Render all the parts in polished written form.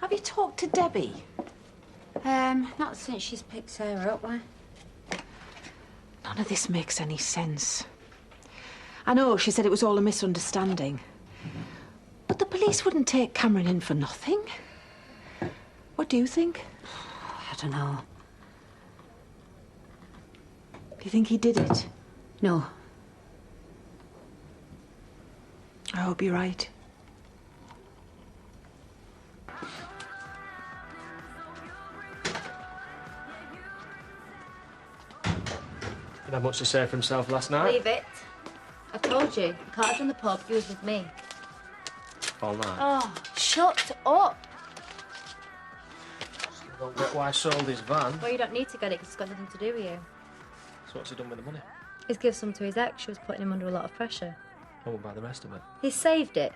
Have you talked to Debbie? Not since she's picked Sarah up, why? None of this makes any sense. I know she said it was all a misunderstanding. But the police wouldn't take Cameron in for nothing. What do you think? I don't know. Do you think he did it? No. I hope you're right. He had much to say for himself last night. Leave it. I told you. I can't have done the pub. He was with me. All night. Oh, shut up. Still don't get why I sold his van. Well, you don't need to get it because it's got nothing to do with you. So what's he done with the money? He's given some to his ex. She was putting him under a lot of pressure. I won't buy the rest of it. He saved it.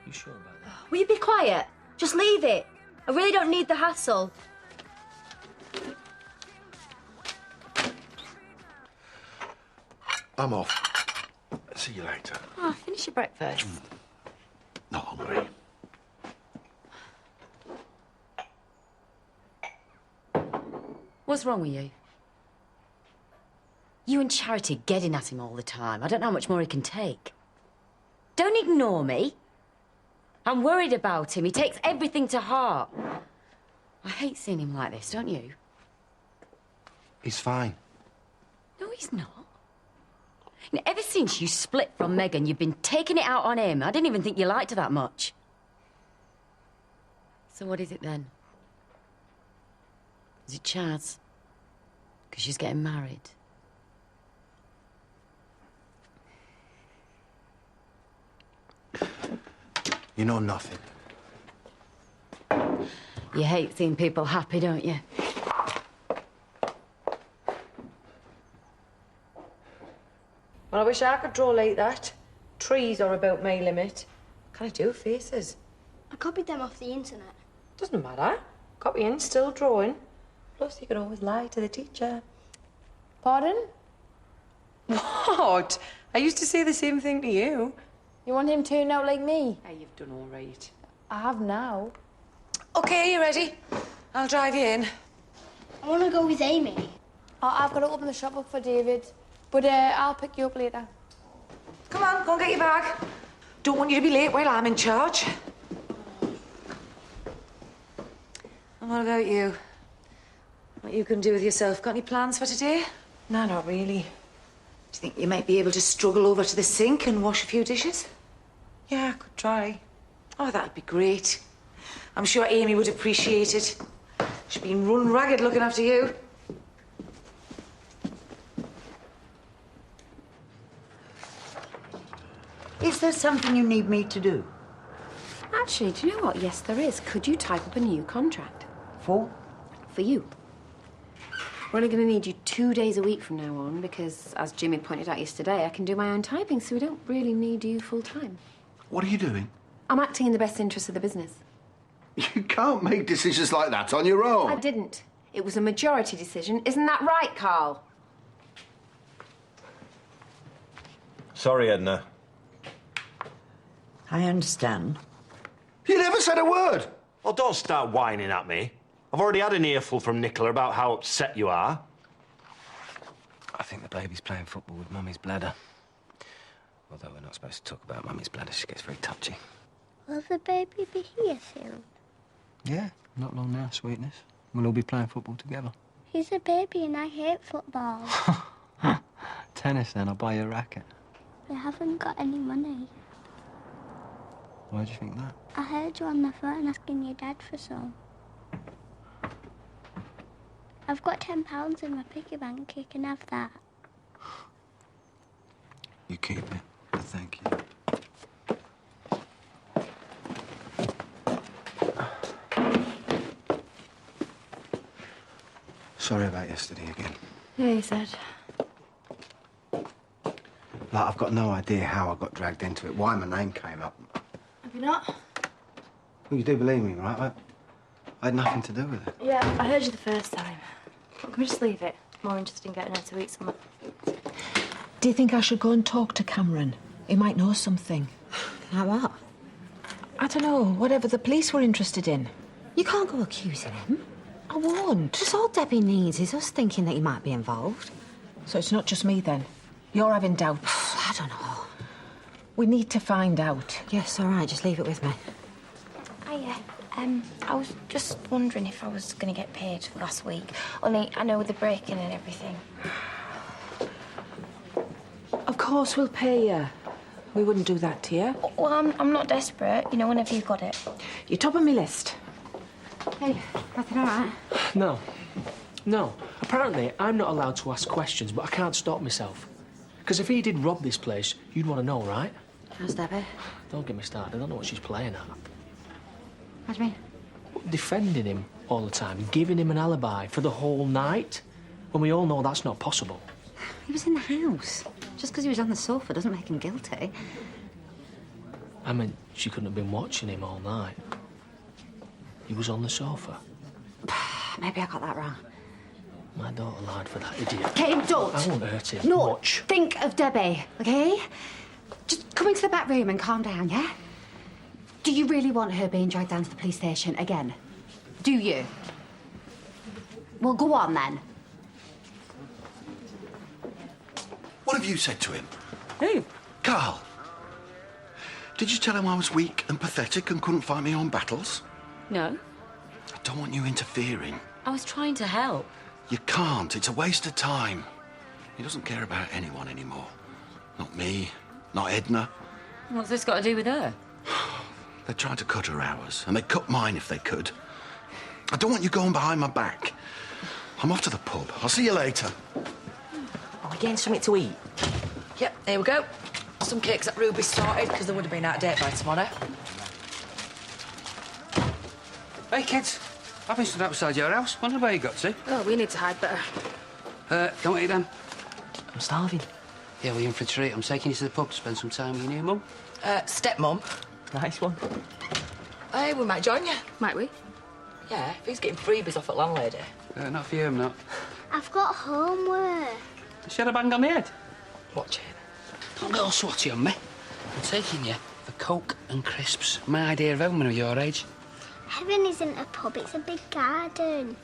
You sure about that? Will you be quiet? Just leave it. I really don't need the hassle. I'm off. See you later. Oh, finish your breakfast. Not hungry. What's wrong with you? You and Charity getting at him all the time. I don't know how much more he can take. Don't ignore me. I'm worried about him. He takes everything to heart. I hate seeing him like this, don't you? He's fine. No, he's not. You know, ever since you split from Megan, you've been taking it out on him. I didn't even think you liked her that much. So what is it then? Is it Chaz? Because she's getting married. You know nothing. You hate seeing people happy, don't you? Well, I wish I could draw like that. Trees are about my limit. Can I do faces? I copied them off the internet. Doesn't matter. Copying, still drawing. Plus, you could always lie to the teacher. Pardon? What? I used to say the same thing to you. You want him turned out like me? Hey, you've done all right. I have now. OK, you ready? I'll drive you in. I want to go with Amy. Oh, I've got to open the shop up for David. But I'll pick you up later. Come on, go and get your bag. Don't want you to be late while I'm in charge. And what about you? What you can do with yourself? Got any plans for today? No, not really. Do you think you might be able to struggle over to the sink and wash a few dishes? Yeah, I could try. Oh, that'd be great. I'm sure Amy would appreciate it. She's been run ragged looking after you. Is there something you need me to do? Actually, do you know what? Yes, there is. Could you type up a new contract? For? For you. We're only going to need you 2 days a week from now on because, as Jimmy pointed out yesterday, I can do my own typing, so we don't really need you full-time. What are you doing? I'm acting in the best interest of the business. You can't make decisions like that on your own. I didn't. It was a majority decision. Isn't that right, Carl? Sorry, Edna. I understand. You never said a word. Well, don't start whining at me. I've already had an earful from Nicola about how upset you are. I think the baby's playing football with Mummy's bladder. Although we're not supposed to talk about Mummy's bladder, she gets very touchy. Will the baby be here soon? Yeah, not long now, sweetness. We'll all be playing football together. He's a baby and I hate football. Tennis, then. I'll buy you a racket. I haven't got any money. Why do you think that? I heard you on the phone asking your dad for some. I've got £10 in my piggy bank. You can have that. You keep it. Thank you. Sorry about yesterday again. Yeah, you said. Like, I've got no idea how I got dragged into it, why my name came up. Have you not? Well, you do believe me, right? I had nothing to do with it. Yeah, I heard you the first time. Can we just leave it? More interested in getting her to eat something. Do you think I should go and talk to Cameron? He might know something. How what? I don't know, whatever the police were interested in. You can't go accusing him. I won't. Just all Debbie needs is us thinking that he might be involved. So it's not just me, then? You're having doubts? I don't know. We need to find out. Yes, all right, just leave it with me. I was just wondering if I was going to get paid for last week. Only I know with the break-in and everything. Of course we'll pay you. We wouldn't do that to you. Well, I'm not desperate. You know, whenever you've got it. You're top of my list. Hey, nothing all right? No. No. Apparently, I'm not allowed to ask questions, but I can't stop myself. Because if he did rob this place, you'd want to know, right? How's Debbie? Don't get me started. I don't know what she's playing at. What do you mean? Defending him all the time, giving him an alibi for the whole night, when we all know that's not possible. He was in the house. Just because he was on the sofa doesn't make him guilty. I mean, she couldn't have been watching him all night. He was on the sofa. Maybe I got that wrong. My daughter lied for that idiot. Kane, don't! I won't hurt him No, much. think of Debbie, OK? Just come into the back room and calm down, yeah? Do you really want her being dragged down to the police station again? Do you? Well, go on, then. What have you said to him? Hey. Carl. Did you tell him I was weak and pathetic and couldn't fight my own battles? No. I don't want you interfering. I was trying to help. You can't. It's a waste of time. He doesn't care about anyone anymore. Not me, not Edna. What's this got to do with her? They tried to cut her hours, and they'd cut mine if they could. I don't want you going behind my back. I'm off to the pub. I'll see you later. Are we getting something to eat? Yep, here we go. Some cakes at Ruby's sorted, because they would have been out of date by tomorrow. Hey, kids. I've been stood outside your house. Wonder where you got to. Oh, we need to hide better. Don't eat them. I'm starving. Yeah, well, you're in for a treat. I'm taking you to the pub to spend some time with your new mum. Stepmom. Nice one. Hey, we might join you. Might we? Yeah, if he's getting freebies off at landlady. Not for you, I'm not. I've got homework. She had a bang on the head. Watch it. Don't get all swatty on me. I'm taking you for Coke and crisps. My idea of home when I was your age. Heaven isn't a pub, it's a big garden.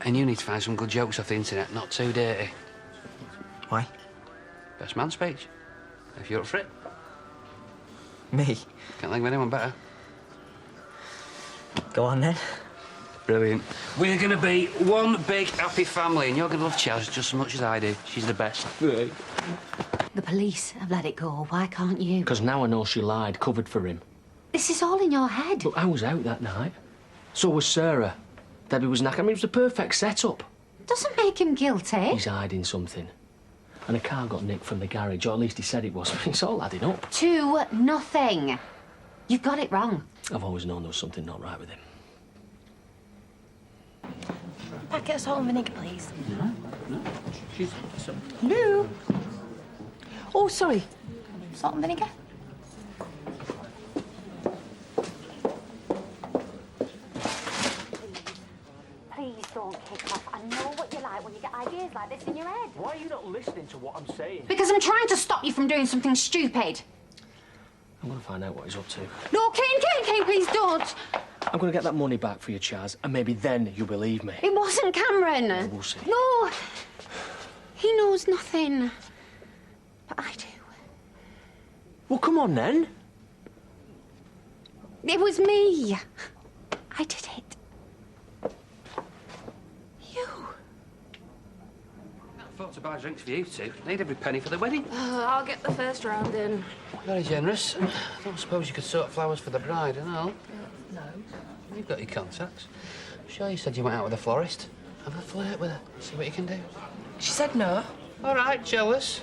And you need to find some good jokes off the internet, not too dirty. Why? Best man speech. If you're up for it. Me? Can't think of anyone better. Go on, then. Brilliant. We're going to be one big happy family, and you're going to love Chaz just as much as I do. She's the best. The police have let it go. Why can't you? Because now I know she lied, covered for him. This is all in your head. Look, I was out that night. So was Sarah. Debbie was knackered. I mean, it was the perfect setup. Doesn't make him guilty. He's hiding something. And a car got nicked from the garage, or at least he said it was. It's all adding up. 2-0. You've got it wrong. I've always known there was something not right with him. Packet of salt and vinegar, please. No. She's... Hello? Oh, sorry. Salt and vinegar? Please don't kick off. I know what you like when you get ideas like this in your head. Why are you not listening to what I'm saying? Because I'm trying to stop you from doing something stupid. I'm going to find out what he's up to. No, Kane, please don't. I'm going to get that money back for you, Chaz, and maybe then you'll believe me. It wasn't Cameron. Yeah, we'll see. No, he knows nothing. But I do. Well, come on, then. It was me. I did it. You. I thought to buy drinks for you two. Need every penny for the wedding. I'll get the first round in. Very generous. I don't suppose you could sort flowers for the bride and all. No. You've got your contacts. Sure, you said you went out with a florist. Have a flirt with her. See what you can do. She said no. All right, jealous.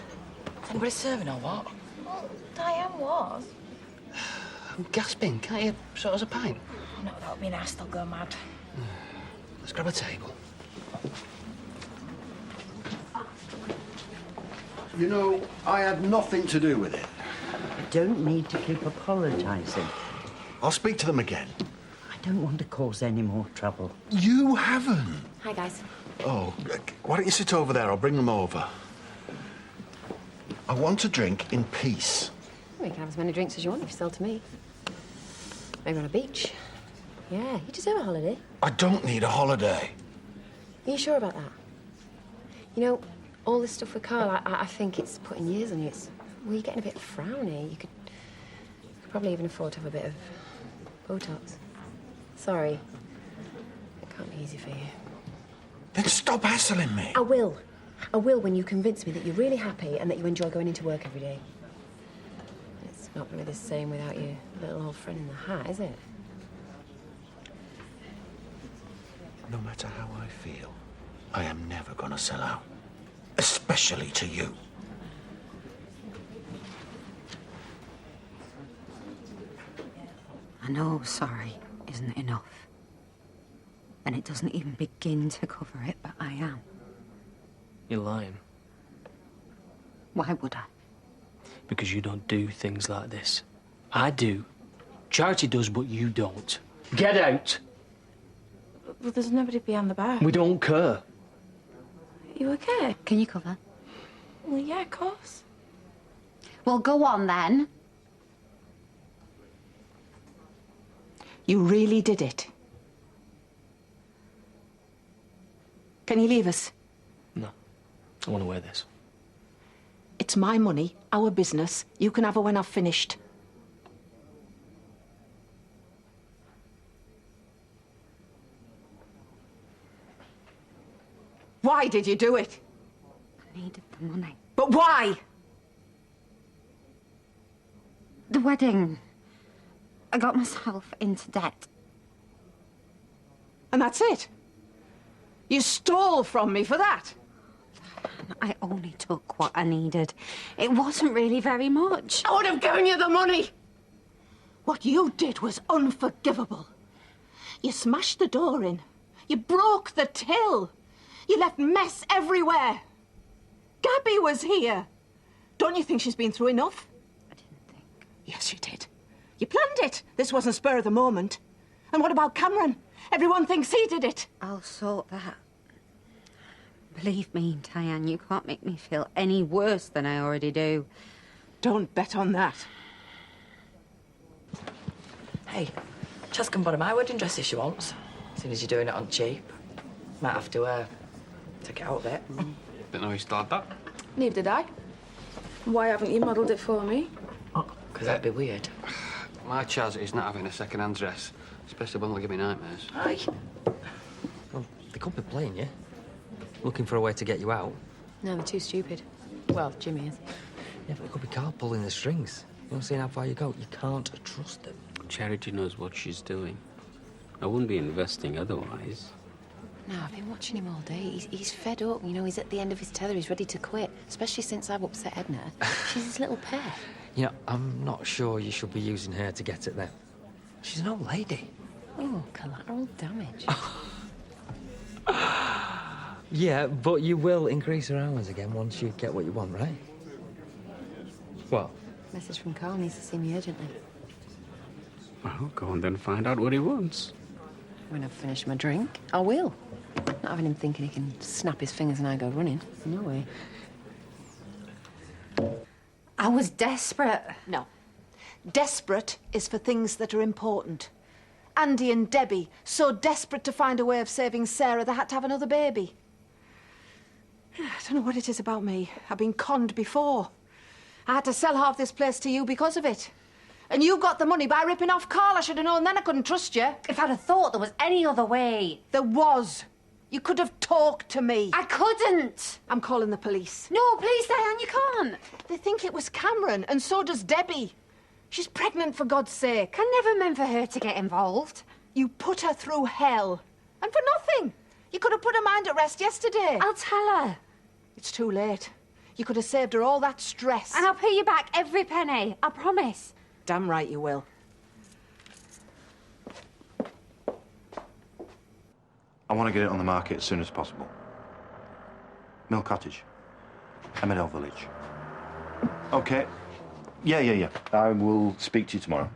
Is anybody serving or what? Well, Diane was. I'm gasping. Can't you sort us a pint? No, that would be nice. They'll go mad. Let's grab a table. You know, I had nothing to do with it. You don't need to keep apologising. I'll speak to them again. I don't want to cause any more trouble. You haven't. Hi, guys. Oh, why don't you sit over there? I'll bring them over. I want to drink in peace. Well, you can have as many drinks as you want if you sell to me. Maybe on a beach. Yeah, you deserve a holiday. I don't need a holiday. Are you sure about that? You know, all this stuff with Carl, I think it's putting years on you. Well, you're getting a bit frowny. You could probably even afford to have a bit of Botox. Sorry. It can't be easy for you. Then stop hassling me. I will. I will when you convince me that you're really happy and that you enjoy going into work every day. It's not going to be the same without your little old friend in the hat, is it? No matter how I feel, I am never gonna sell out. Especially to you. I know sorry isn't enough. And it doesn't even begin to cover it, but I am. You're lying. Why would I? Because you don't do things like this. I do. Charity does, but you don't. Get out! Well, there's nobody behind the bar. We don't care. You okay? Can you cover? Well, yeah, of course. Well, go on then. You really did it. Can you leave us? No. I want to wear this. It's my money, our business. You can have her when I've finished. Why did you do it? I needed the money. But why? The wedding. I got myself into debt. And that's it? You stole from me for that? I only took what I needed. It wasn't really very much. I would have given you the money. What you did was unforgivable. You smashed the door in. You broke the till. You left mess everywhere. Gabby was here. Don't you think she's been through enough? I didn't think. Yes, you did. You planned it. This wasn't spur of the moment. And what about Cameron? Everyone thinks he did it. I'll sort that. Believe me, Diane, you can't make me feel any worse than I already do. Don't bet on that. Hey, Chas can borrow my wedding dress if she wants. As soon as you're doing it on cheap. Might have to, take it out a bit. Didn't know you still had that. Neither did I. Why haven't you modelled it for me? Because that'd be weird. My Chas is not having a second-hand dress, especially one that'll give me nightmares. Aye. Well, they could be playing you. Looking for a way to get you out. No, they're too stupid. Well, Jimmy is. Yeah, but it could be Carl pulling the strings. You know, seeing how far you go. You can't trust them. Charity knows what she's doing. I wouldn't be investing otherwise. No, I've been watching him all day. He's fed up. You know, he's at the end of his tether. He's ready to quit. Especially since I've upset Edna. She's his little pet. You know, I'm not sure you should be using her to get at them. She's an old lady. Oh, collateral damage. Yeah, but you will increase her hours again once you get what you want, right? What? Message from Carl needs to see me urgently. Well, go and then find out what he wants. When I've finished my drink, I will. Not having him thinking he can snap his fingers and I go running. No way. I was desperate. No. Desperate is for things that are important. Andy and Debbie, so desperate to find a way of saving Sarah, they had to have another baby. I don't know what it is about me. I've been conned before. I had to sell half this place to you because of it. And you got the money by ripping off Carl. I should have known then I couldn't trust you. If I'd have thought there was any other way. There was. You could have talked to me. I couldn't. I'm calling the police. No, please, Diane, you can't. They think it was Cameron, and so does Debbie. She's pregnant, for God's sake. I never meant for her to get involved. You put her through hell. And for nothing. You could have put her mind at rest yesterday. I'll tell her. It's too late. You could have saved her all that stress. And I'll pay you back every penny. I promise. Damn right you will. I want to get it on the market as soon as possible. Mill Cottage. M&L Village. OK. Yeah. I will speak to you tomorrow.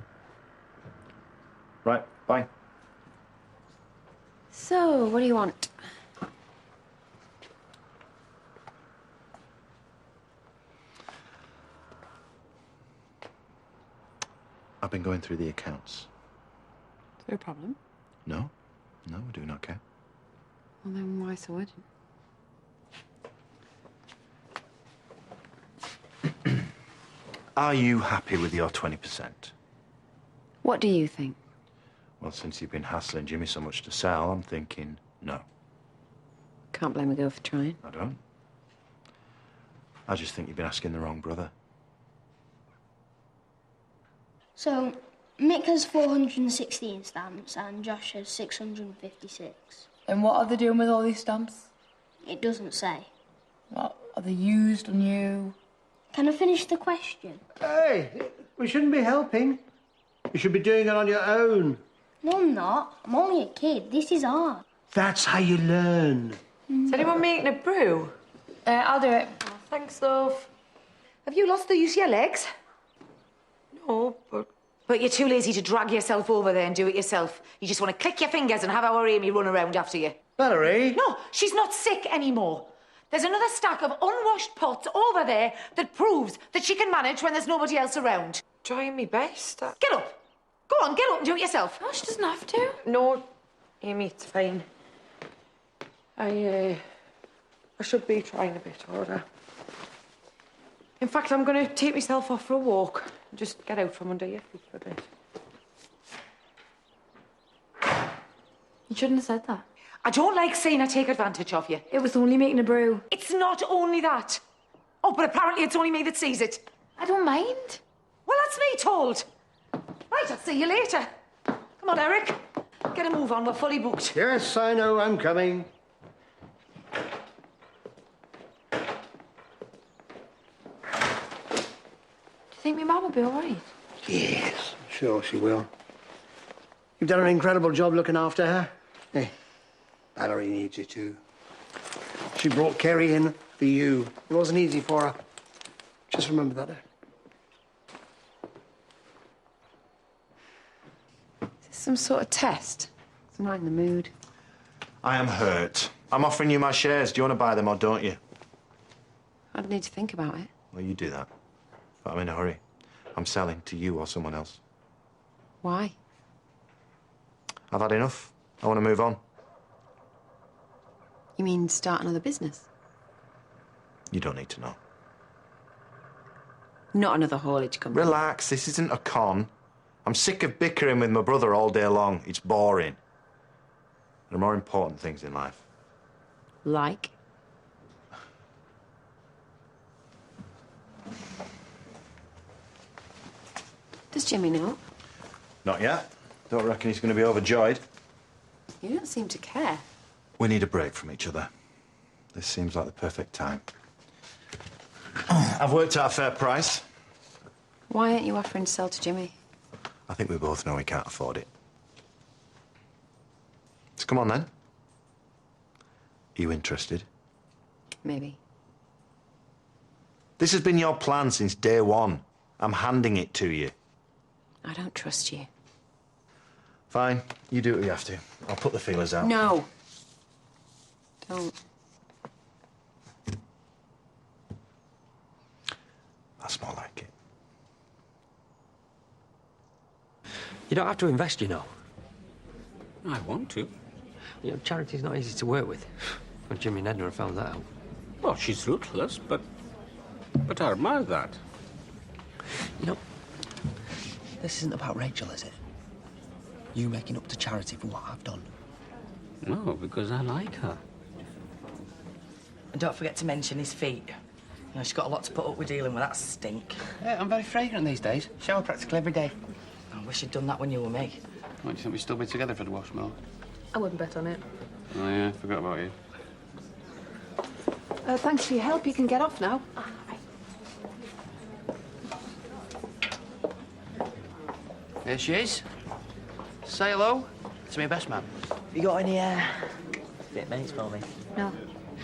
Right, bye. So, what do you want? I've been going through the accounts. Is there a problem? No. No, we do not care. Well, then why so urgent? Are you happy with your 20%? What do you think? Well, since you've been hassling Jimmy so much to sell, I'm thinking no. Can't blame a girl for trying. I don't. I just think you've been asking the wrong brother. So, Mick has 416 stamps and Josh has 656. And what are they doing with all these stamps? It doesn't say. What, are they used on you? Can I finish the question? Hey, we shouldn't be helping. You should be doing it on your own. No, I'm not. I'm only a kid. This is hard. That's how you learn. Is anyone making a brew? I'll do it. Oh, thanks, love. Have you lost the use of your legs? No, but... But you're too lazy to drag yourself over there and do it yourself. You just want to click your fingers and have our Amy run around after you. Valerie? No, she's not sick anymore. There's another stack of unwashed pots over there that proves that she can manage when there's nobody else around. Trying my best. Get up. Go on, get up and do it yourself. No, she doesn't have to. No, Amy, it's fine. I should be trying a bit harder. In fact, I'm going to take myself off for a walk and just get out from under your feet for a bit. You shouldn't have said that. I don't like saying I take advantage of you. It was only making a brew. It's not only that. Oh, but apparently it's only me that sees it. I don't mind. Well, that's me told. Right, I'll see you later. Come on, Eric. Get a move on, we're fully booked. Yes, I know, I'm coming. Do you think my mum will be all right? Yes, sure she will. You've done an incredible job looking after her. Hey, Valerie needs you too. She brought Kerry in for you. It wasn't easy for her. Just remember that. Is this some sort of test? I'm not in the mood. I am hurt. I'm offering you my shares. Do you want to buy them or don't you? I'd need to think about it. Well, you do that. But I'm in a hurry. I'm selling to you or someone else. Why? I've had enough. I want to move on. You mean start another business? You don't need to know. Not another haulage company. Relax, this isn't a con. I'm sick of bickering with my brother all day long. It's boring. There are more important things in life. Like? Does Jimmy know? Not yet. Don't reckon he's going to be overjoyed. You don't seem to care. We need a break from each other. This seems like the perfect time. I've worked out a fair price. Why aren't you offering to sell to Jimmy? I think we both know we can't afford it. So come on, then. Are you interested? Maybe. This has been your plan since day one. I'm handing it to you. I don't trust you. Fine. You do what you have to. I'll put the feelers out. No. Don't. That's more like it. You don't have to invest, you know. I want to. You know, charity's not easy to work with. Well, Jimmy and Edna have found that out. Well, she's ruthless, but I admire that. You know, this isn't about Rachel, is it? You making up to charity for what I've done. No, because I like her. And don't forget to mention his feet. You know, she's got a lot to put up with dealing with that stink. Yeah, I'm very fragrant these days. Shower practically every day. I wish you'd done that when you were me. What, do you think we'd still be together if I'd washed Mel? I wouldn't bet on it. Oh, yeah, forgot about you. Thanks for your help. You can get off now. Here she is. Say hello to my best man. You got any, bit of mates for me? No.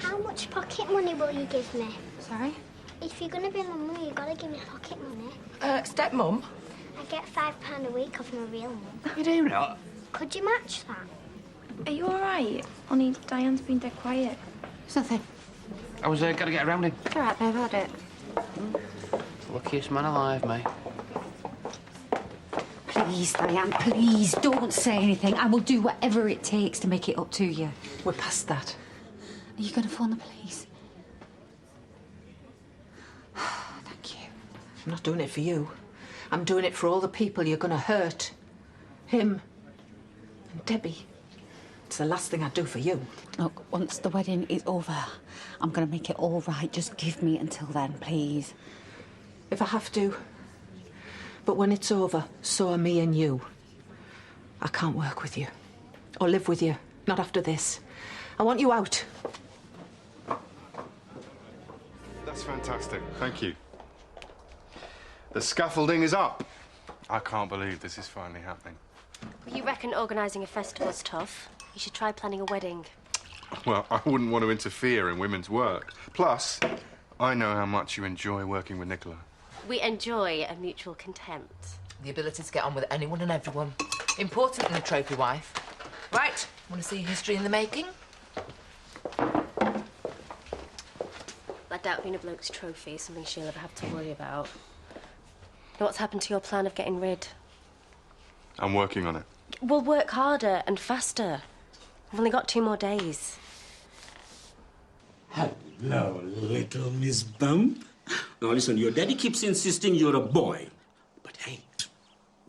How much pocket money will you give me? Sorry? If you're going to be my mum, you've got to give me pocket money. Stepmum? I get £5 a week off my real mum. You do not? Could you match that? Are you all right? Only Diane's been dead quiet. It's nothing. I was got to get around him. It's all right, babe, I'll do it. Luckiest man alive, mate. Please, Diane, please, don't say anything. I will do whatever it takes to make it up to you. We're past that. Are you going to phone the police? Thank you. I'm not doing it for you. I'm doing it for all the people you're going to hurt. Him and Debbie. It's the last thing I'd do for you. Look, once the wedding is over, I'm going to make it all right. Just give me until then, please. If I have to. But when it's over, so are me and you. I can't work with you. Or live with you. Not after this. I want you out. That's fantastic. Thank you. The scaffolding is up. I can't believe this is finally happening. Well, you reckon organising a festival's tough? You should try planning a wedding. Well, I wouldn't want to interfere in women's work. Plus, I know how much you enjoy working with Nicola. We enjoy a mutual contempt. The ability to get on with anyone and everyone. Important in a trophy wife. Right, want to see history in the making? I doubt being a bloke's trophy is something she'll ever have to worry about. Now, what's happened to your plan of getting rid? I'm working on it. We'll work harder and faster. We've only got 2 more days. Hello, little Miss Bump. Now listen, your daddy keeps insisting you're a boy. But hey,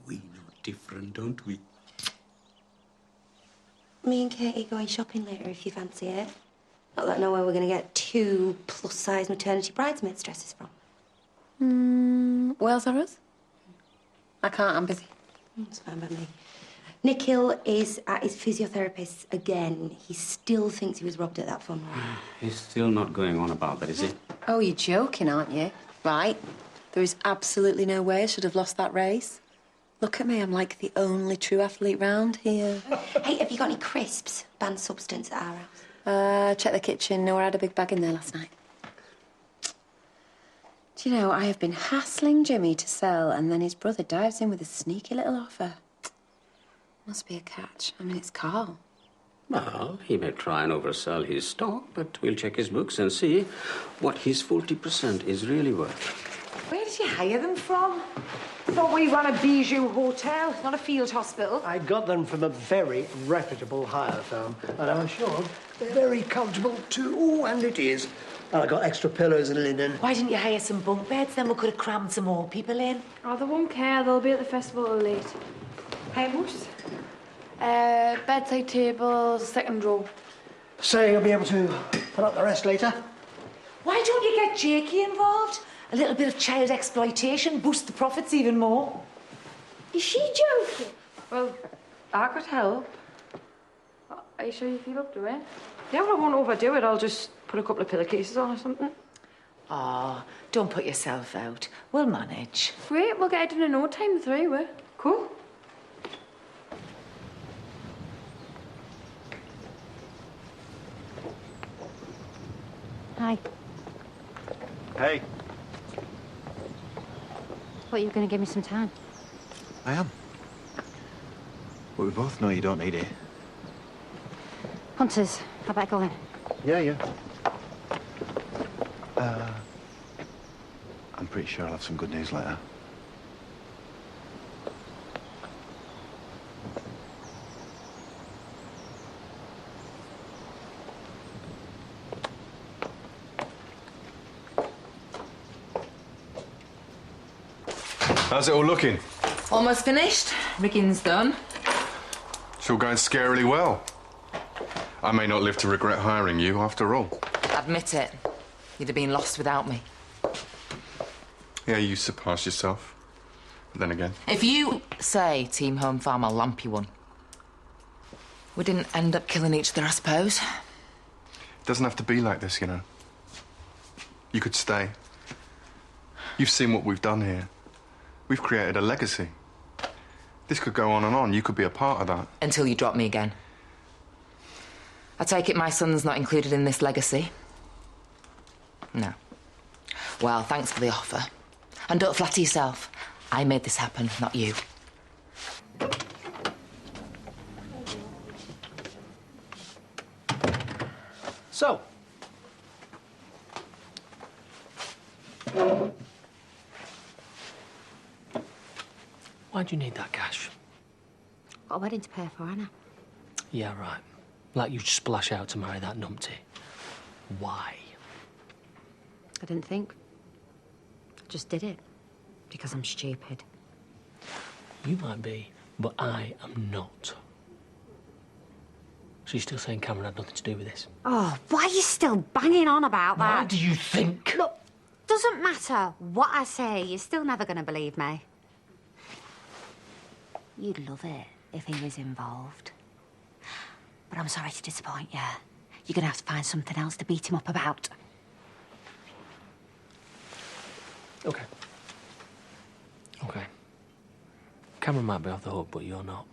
we know different, don't we? Me and Katie going shopping later if you fancy it. Not that I know where we're going to get 2 plus-size maternity bridesmaids dresses from. Wales or us? I can't, I'm busy. It's fine by me. Nikhil is at his physiotherapist again. He still thinks he was robbed at that fun run. He's still not going on about that, is he? Oh, you're joking, aren't you? Right. There is absolutely no way I should have lost that race. Look at me, I'm like the only true athlete round here. Hey, have you got any crisps, banned substance at our house? Check the kitchen. Noah had a big bag in there last night. Do you know, I have been hassling Jimmy to sell, and then his brother dives in with a sneaky little offer. Must be a catch. I mean, it's Carl. Well, he may try and oversell his stock, but we'll check his books and see what his 40% is really worth. Where did you hire them from? I thought we ran a bijou hotel, not a field hospital. I got them from a very reputable hire firm, and I'm assured they're very comfortable too. Ooh, and it is. And I got extra pillows and linen. Why didn't you hire some bunk beds? Then we could have crammed some more people in. Oh, they won't care. They'll be at the festival till late. How much? Bedside tables, second row. So you'll be able to put up the rest later? Why don't you get Jakey involved? A little bit of child exploitation, boost the profits even more. Is she joking? Well, I could help. Are you sure you feel up to it? Yeah, well, I won't overdo it. I'll just put a couple of pillowcases on or something. Oh, don't put yourself out. We'll manage. Great, we'll get it done in no time, 3, we. Cool. Hi. Hey. Thought you were going to give me some time. I am. But we both know you don't need it. Hunters, I better go in. Yeah. I'm pretty sure I'll have some good news later. How's it all looking? Almost finished. Rigging's done. It's all going scarily well. I may not live to regret hiring you after all. Admit it. You'd have been lost without me. Yeah, you surpassed yourself. But then again. If you say Team Home Farm, I'll lamp you one. We didn't end up killing each other, I suppose. It doesn't have to be like this, you know. You could stay. You've seen what we've done here. We've created a legacy. This could go on and on. You could be a part of that. Until you drop me again. I take it my son's not included in this legacy? No. Well, thanks for the offer. And don't flatter yourself. I made this happen, not you. So. Why do you need that cash? Got a wedding to pay for, Anna. Yeah, right. Like you splash out to marry that numpty. Why? I didn't think. I just did it. Because I'm stupid. You might be, but I am not. So you're still saying Cameron had nothing to do with this? Oh, why are you still banging on about that? Why do you think? Look, doesn't matter what I say, you're still never going to believe me. You'd love it if he was involved. But I'm sorry to disappoint you. You're going to have to find something else to beat him up about. OK. OK. Cameron might be off the hook, but you're not.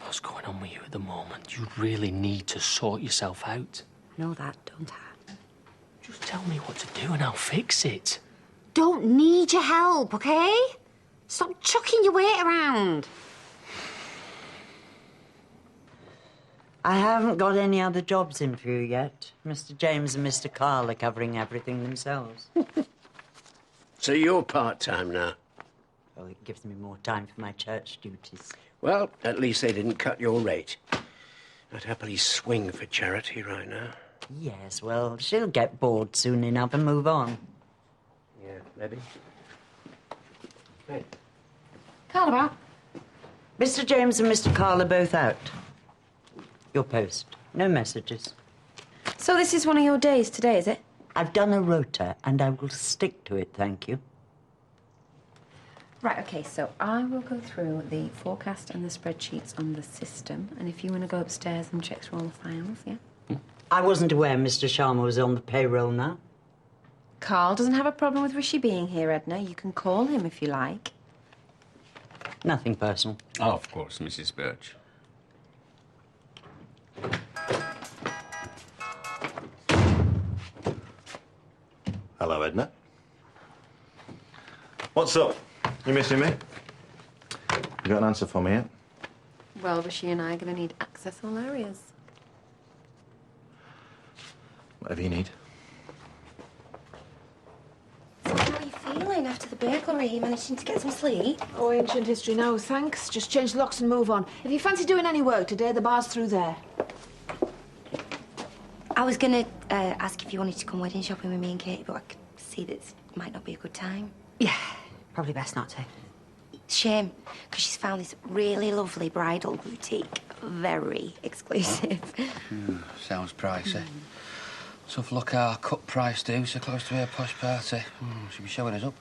What's going on with you at the moment? You really need to sort yourself out. I know that, don't I? Just tell me what to do and I'll fix it. Don't need your help, OK? Stop chucking your weight around. I haven't got any other jobs in for you yet. Mr. James and Mr. Carl are covering everything themselves. So you're part-time now? Well, it gives me more time for my church duties. Well, at least they didn't cut your rate. I'd happily swing for charity right now. Yes, well, she'll get bored soon enough and move on. Yeah, maybe. Hey. Carl about? Mr. James and Mr. Carl are both out. Your post. No messages. So this is one of your days today, is it? I've done a rota, and I will stick to it, thank you. Right, OK, so I will go through the forecast and the spreadsheets on the system, and if you want to go upstairs and check through all the files, yeah? I wasn't aware Mr. Sharma was on the payroll now. Carl doesn't have a problem with Rishi being here, Edna. You can call him if you like. Nothing personal. Oh, of course, Mrs. Birch. Hello, Edna. What's up? You missing me? You got an answer for me yet? Well, Rishi and I are going to need access all areas. Whatever you need. So how are you feeling after the burglary? You managing to get some sleep? Oh, ancient history now, thanks. Just change the locks and move on. If you fancy doing any work today, the bar's through there. I was going to ask if you wanted to come wedding shopping with me and Katie, but I could see that it might not be a good time. Yeah, probably best not to. Shame, because she's found this really lovely bridal boutique. Very exclusive. Sounds pricey. Tough luck our cut price do, so close to her posh party. She'll be showing us up.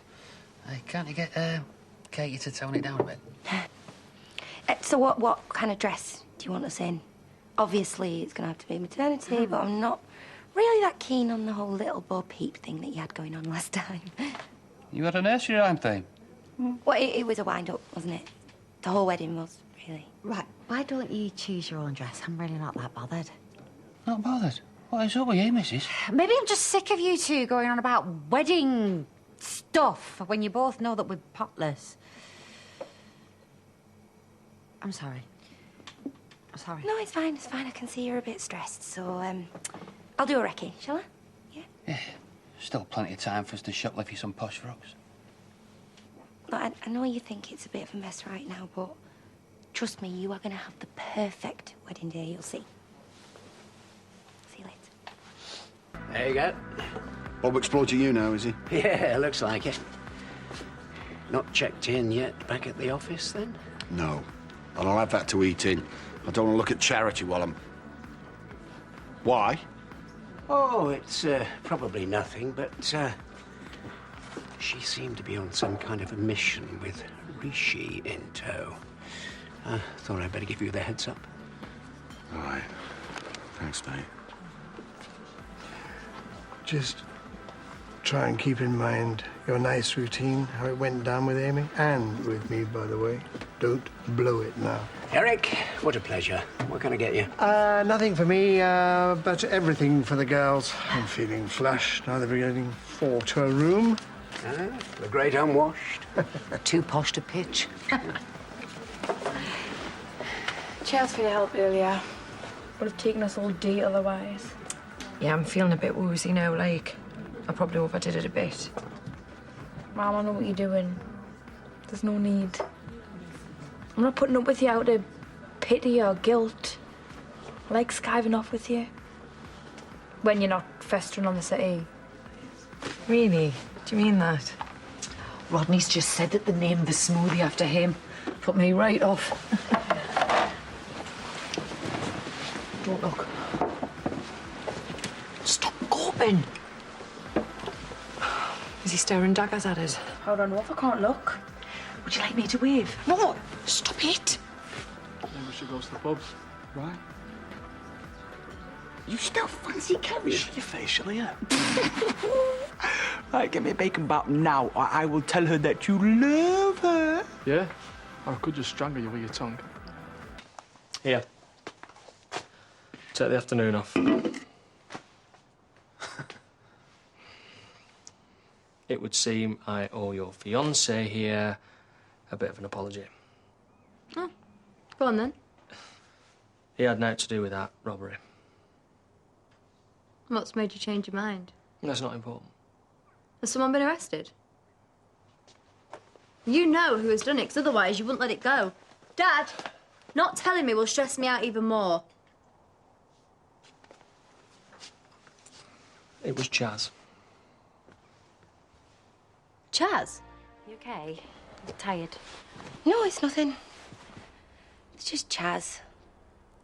Hey, can't you get Katie to tone it down a bit? So what kind of dress do you want us in? Obviously, it's going to have to be maternity, but I'm not really that keen on the whole little Bo Peep thing that you had going on last time. You had a nursery rhyme thing? Well, it was a wind-up, wasn't it? The whole wedding was, really. Right, why don't you choose your own dress? I'm really not that bothered. Not bothered? What is up with you, missus? Maybe I'm just sick of you two going on about wedding stuff when you both know that we're potless. I'm sorry. I'm sorry. No, it's fine, I can see you're a bit stressed, so, I'll do a recce, shall I? Yeah. Still plenty of time for us to shoplift you some posh frocks. Look, I know you think it's a bit of a mess right now, but trust me, you are going to have the perfect wedding day, you'll see. See you later. There you go. Bob exploiting you now, is he? Yeah, looks like it. Not checked in yet back at the office, then? No. And I'll have that to eat in. I don't want to look at charity while I'm... Why? Oh, it's probably nothing, but she seemed to be on some kind of a mission with Rishi in tow. Thought I'd better give you the heads up. All right. Thanks, mate. Just try and keep in mind your nice routine, how it went down with Amy, and with me, by the way. Don't blow it now. Eric, what a pleasure. What can I get you? Nothing for me, but everything for the girls. I'm feeling flush now that we're getting 4 to a room. The great unwashed. Too posh to pitch. Cheers for your help earlier. Would have taken us all day otherwise. Yeah, I'm feeling a bit woozy now, like. I probably overdid it a bit. Mum, I know what you're doing. There's no need. I'm not putting up with you out of pity or guilt. I like skiving off with you. When you're not festering on the city. Really? Do you mean that? Rodney's just said that they named the smoothie after him. Put me right off. Don't look. Stop gawping. Is he staring daggers at us? I don't know if I can't look. Would you like me to wave? No! Stop it! Maybe we should go to the pubs, right? You still fancy Kerry? Shut your face, shall you? Right, get me a bacon bap now, or I will tell her that you love her. Yeah? Or I could just strangle you with your tongue. Here. Take the afternoon off. It would seem I owe your fiancé here a bit of an apology. Oh, go on then. He had naught to do with that robbery. What's made you change your mind? That's not important. Has someone been arrested? You know who has done it, because otherwise you wouldn't let it go. Dad, not telling me will stress me out even more. It was Chaz. Chaz? You okay? I'm tired. No, it's nothing. It's just Chaz.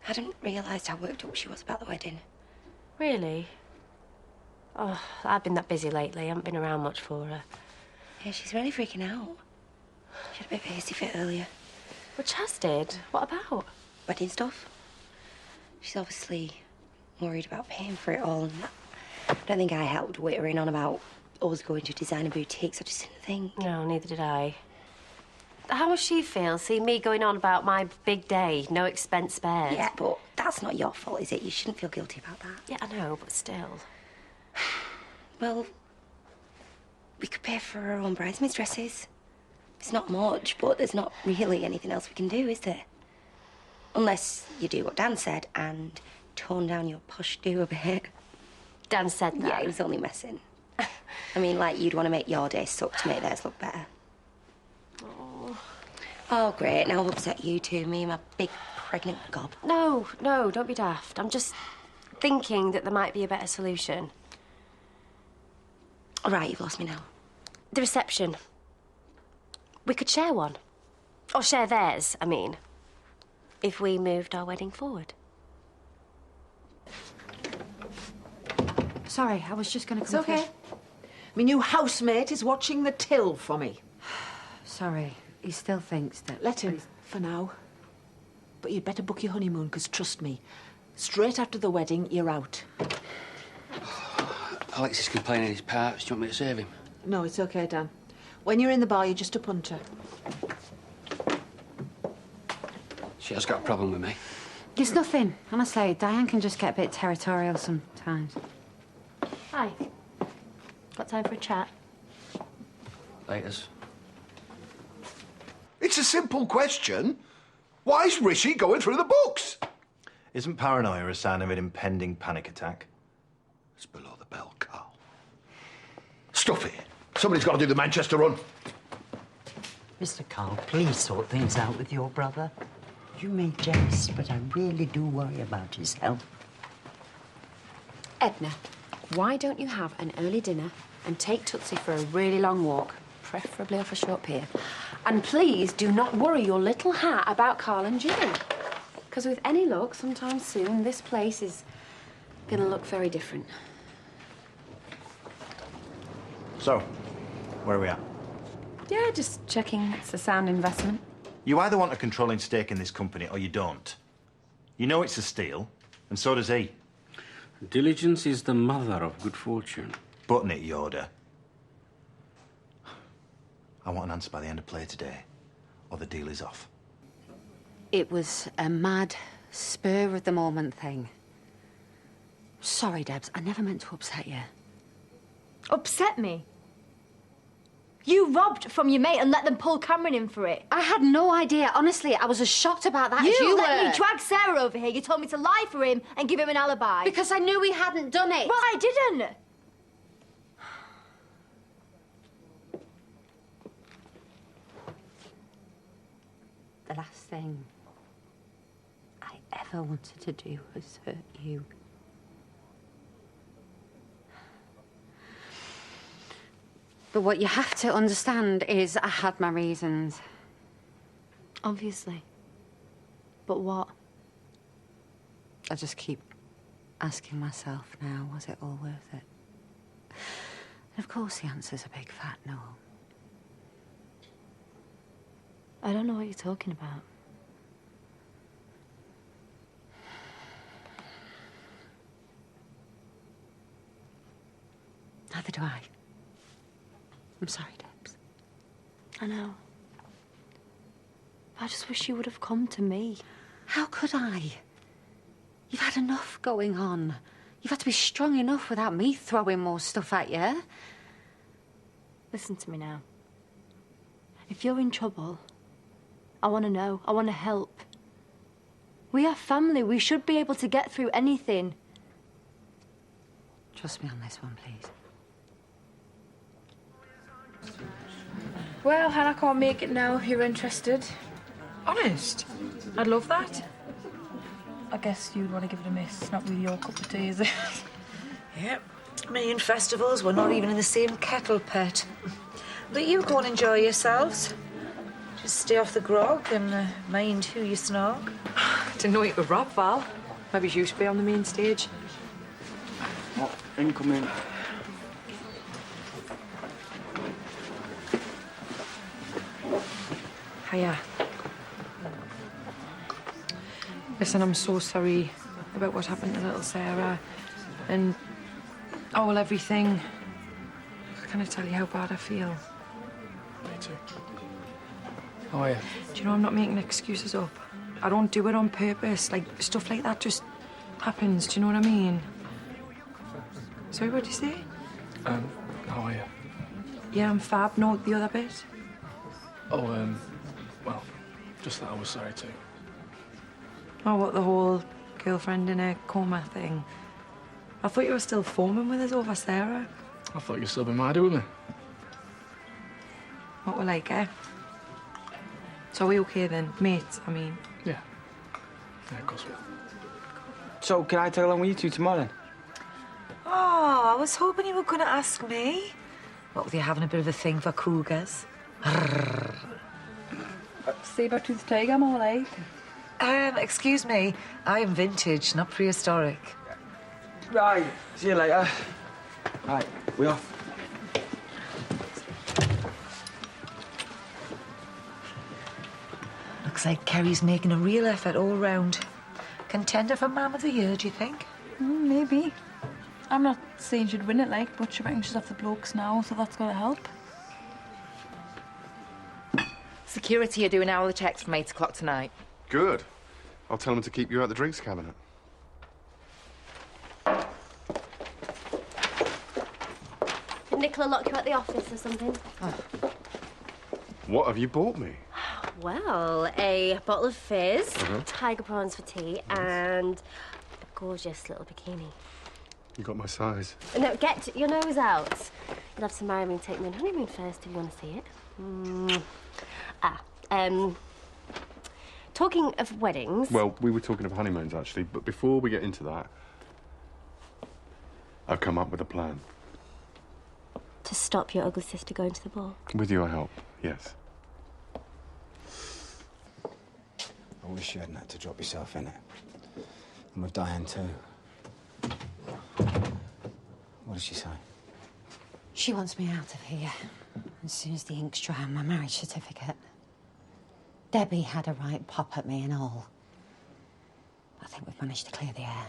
I hadn't realised how worked up she was about the wedding. Really? Oh, I've been that busy lately. I haven't been around much for her. Yeah, she's really freaking out. She had a bit of a hissy fit earlier. But Chaz did. What about? Wedding stuff. She's obviously worried about paying for it all, and I don't think I helped wittering on about us going to designer boutiques. I just didn't think. No, neither did I. How will she feel, seeing me going on about my big day, no expense spared? Yeah, but that's not your fault, is it? You shouldn't feel guilty about that. Yeah, I know, but still. Well, we could pay for our own bridesmaids' dresses. It's not much, but there's not really anything else we can do, is there? Unless you do what Dan said and tone down your posh do a bit. Dan said that? Yeah, he was only messing. I mean, like, you'd want to make your day suck to make theirs look better. Oh, great. Now I've upset you two, me and my big pregnant gob. No, don't be daft. I'm just thinking that there might be a better solution. All right, you've lost me now. The reception. We could share one. Or share theirs, I mean. If we moved our wedding forward. Sorry, I was just going to It's come okay. through. My new housemate is watching the till for me. Sorry, he still thinks that... Let him, for now. But you'd better book your honeymoon, because trust me, straight after the wedding, you're out. Alexis can play in his parts. Do you want me to save him? No, it's okay, Dan. When you're in the bar, you're just a punter. She has got a problem with me. It's nothing. Honestly, Diane can just get a bit territorial sometimes. Hi. Got time for a chat? Laters. It's a simple question. Why is Rishi going through the books? Isn't paranoia a sign of an impending panic attack? It's below the bell, Carl. Stuff it. Somebody's got to do the Manchester run. Mr. Carl, please sort things out with your brother. You may jest, but I really do worry about his health. Edna, why don't you have an early dinner and take Tootsie for a really long walk, preferably off a short pier? And please do not worry your little hat about Carl and Jim. Because with any luck, sometime soon, this place is going to look very different. So, where are we at? Yeah, just checking it's a sound investment. You either want a controlling stake in this company or you don't. You know it's a steal, and so does he. Diligence is the mother of good fortune. Button it, Yoda. I want an answer by the end of play today, or the deal is off. It was a mad, spur-of-the-moment thing. Sorry, Debs, I never meant to upset you. Upset me? You robbed from your mate and let them pull Cameron in for it. I had no idea. Honestly, I was as shocked about that as you let were. me drag Sarah over here. You told me to lie for him and give him an alibi. Because I knew he hadn't done it. Well, I didn't. last thing I ever wanted to do was hurt you. But what you have to understand is I had my reasons. Obviously. But what? I just keep asking myself now, was it all worth it? And of course the answer's a big fat no. I don't know what you're talking about. Neither do I. I'm sorry, Debs. I know. I just wish you would have come to me. How could I? You've had enough going on. You've had to be strong enough without me throwing more stuff at you. Listen to me now. If you're in trouble, I want to know. I want to help. We are family. We should be able to get through anything. Trust me on this one, please. Well, Hannah can't make it now if you're interested. Honest? I'd love that. I guess you'd want to give it a miss. It's not really your cup of tea, is it? Yep. Me and festivals, we're not even in the same kettle pet. But you go and enjoy yourselves. Just stay off the grog and mind who you snog. Didn't know you could rap, Val. Maybe you should be on the main stage. Oh, incoming. Hiya. Listen, I'm so sorry about what happened to little Sarah. And, oh, well, everything. Can I tell you how bad I feel? Me too. How are you? Do you know I'm not making excuses up? I don't do it on purpose. Like, stuff like that just happens. Do you know what I mean? Sorry, what did you say? How are you? Yeah, I'm fab. No, the other bit. Oh, well, just that I was sorry too. Oh, what, the whole girlfriend in a coma thing? I thought you were still foaming with us over Sarah. I thought you'd still be mad with me. What we're like, eh? So are we okay then? Mates, I mean. Yeah. Yeah, of course we are. So, can I tag along with you two tomorrow then? Oh, I was hoping you were going to ask me. What, with you having a bit of a thing for cougars? Saber-toothed tiger, more like. Excuse me. I am vintage, not prehistoric. Right, see you later. Right, we off. Looks like Kerry's making a real effort all round. Contender for Man of the Year, do you think? Maybe. I'm not saying she'd win it, like, but she reckons she's off the blokes now, so that's gotta help. Security are doing hourly checks from 8 o'clock tonight. Good. I'll tell them to keep you out the drinks cabinet. Did Nicola lock you at the office or something? What have you bought me? Well, a bottle of fizz, Uh-huh. tiger prawns for tea, and a gorgeous little bikini. You got my size. No, get your nose out. You'll have to marry me and take me on honeymoon first if you want to see it. Talking of weddings... Well, we were talking of honeymoons, actually, but before we get into that, I've come up with a plan. To stop your ugly sister going to the ball. With your help, yes. I wish you hadn't had to drop yourself in it. And with Diane, too. What did she say? She wants me out of here as soon as the ink's dry on my marriage certificate. Debbie had a right pop at me and all. I think we've managed to clear the air.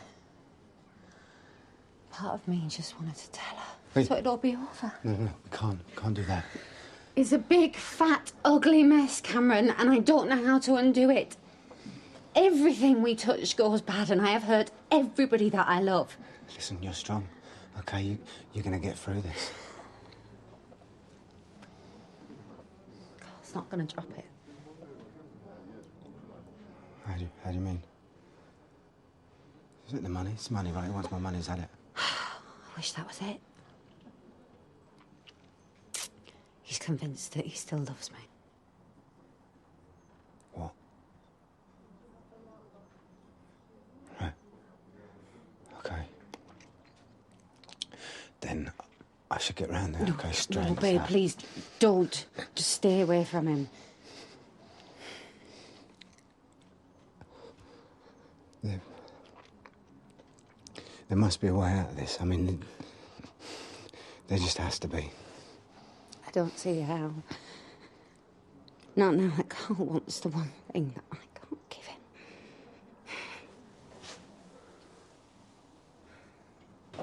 Part of me just wanted to tell her, Wait. so it'd all be over. No, we can't do that. It's a big, fat, ugly mess, Cameron, and I don't know how to undo it. Everything we touch goes bad, and I have hurt everybody that I love. Listen, you're strong, okay? You're gonna get through this. Carl's not gonna drop it. How do you mean? Is it the money? It's money, right? Once my money's had it. I wish that was it. He's convinced that he still loves me. What? should get round there. Okay, straight. No, babe, please, don't. Just stay away from him. There must be a way out of this. I mean, there just has to be. I don't see how. Not now that Carl wants the one thing that I can't give him.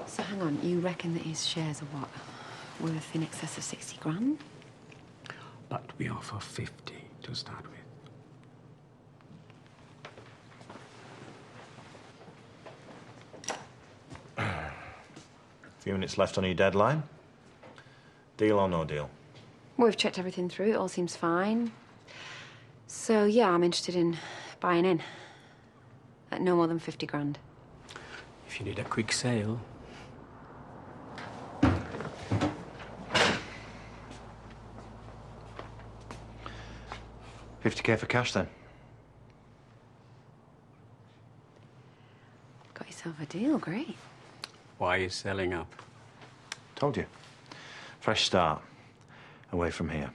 So hang on, you reckon that his shares are what? Worth in excess of 60 grand? But we offer 50 to start with. Few minutes left on your deadline. Deal or no deal? We've checked everything through, it all seems fine. So, yeah, I'm interested in buying in. At no more than 50 grand. If you need a quick sale. £50K for cash, then. Got yourself a deal, great. Why are you selling up? Told you. Fresh start. Away from here.